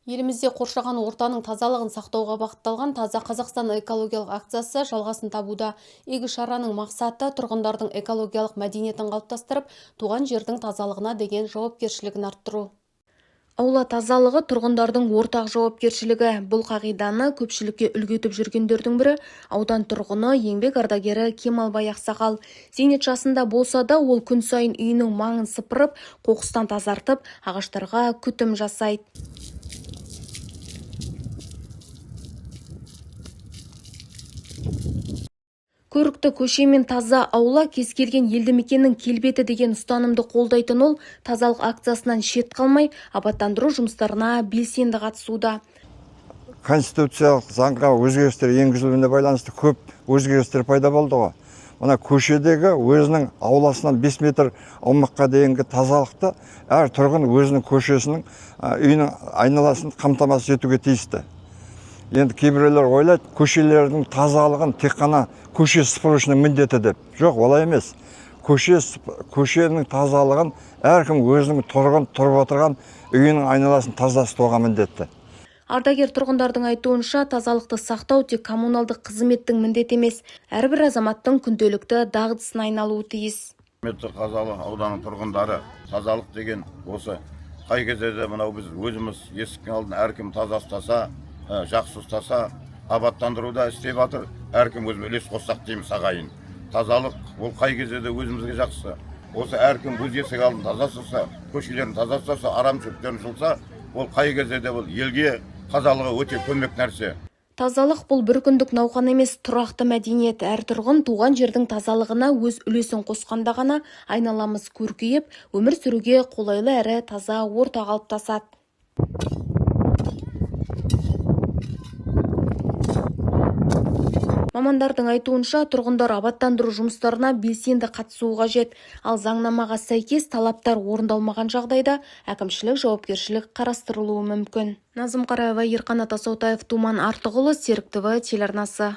Елімізде қоршаған ортаның тазалығын сақтауға бағытталған Таза Қазақстан экологиялық акциясы жалғасын табуда. Игі шараның мақсаты тұрғындардың экологиялық мәдениетін қалыптастырып, туған жердің тазалығына деген жауапкершілігін арттыру. Аула тазалығы тұрғындардың ортақ жауапкершілігі. Бұл қағиданы көпшілікке үлгі етіп жүргендердің бірі аудан тұрғыны, еңбек ардагері Кемалбай Ақсақал. Зейнет жасында болса да, ол күн сайын үйінің маңын сыпырып, қоқыстан тазартып, ағаштарға күтім жасайды. Көрікті көше мен таза аула кез келген елді мекеннің келбеті деген ұстанымды қолдайтын ол, тазалық акциясынан шет қалмай, абаттандыру жұмыстарына белсенді қатысуда. Конституциялық заңға өзгерістер енгізілуіне байланысты көп өзгерістер пайда болды ғой. Мына көшедегі өзінің ауласынан 5 метр аумаққа дейінгі тазалықты әр тұрғын өзінің көшесінің, үйінің айналасын қамтамасыз етуге тиісті. Енді кейбіреулер ойлайды, көшелердің тазалығын тек қана көше сыпырушының міндеті деп. Жоқ, олай емес. Көшенің тазалығын әркім өзінің тұрып отырған үйінің айналасын таза ұстауға міндетті. Ардагер тұрғындардың айтуынша, тазалықты сақтау тек коммуналдық қызметтің міндеті емес, әрбір азаматтың күнделікті дағдысына айналуы тиіс. Қазалы ауданның тұрғындары тазалық деген осы қай кезде де мынау біз өзіміз есіктің алдын әркім таза ұстаса, жақсы ұстаса, абаттандыруда істеп жатыр, әркім өзі үлес қоссақ дейміз ағайын. Тазалық ол қай кезде де өзімізге жақсы. Осы әркім өз есік алдын таза ұстаса, көшелерін таза ұстаса, арам шөптерін жұлса, ол қай кезде де бұл елге тазалығы өте көмек нәрсе. Тазалық бұл бір күндік науқан емес, тұрақты мәдениет. Әр тұрғын туған жердің тазалығына өз үлесін қосқанда ғана айналамыз көркейіп, өмір сүруге қолайлы әрі таза орта қалыптасады. Мамандардың айтуынша, тұрғындар абаттандыру жұмыстарына белсенді қатысуы қажет. Ал заңнамаға сәйкес талаптар орындалмаған жағдайда әкімшілік жауапкершілік қарастырылуы мүмкін. Назым Қараева, Ерқанат Асаутаев, Туман Артығұлы, Серік ТВ телеарнасы.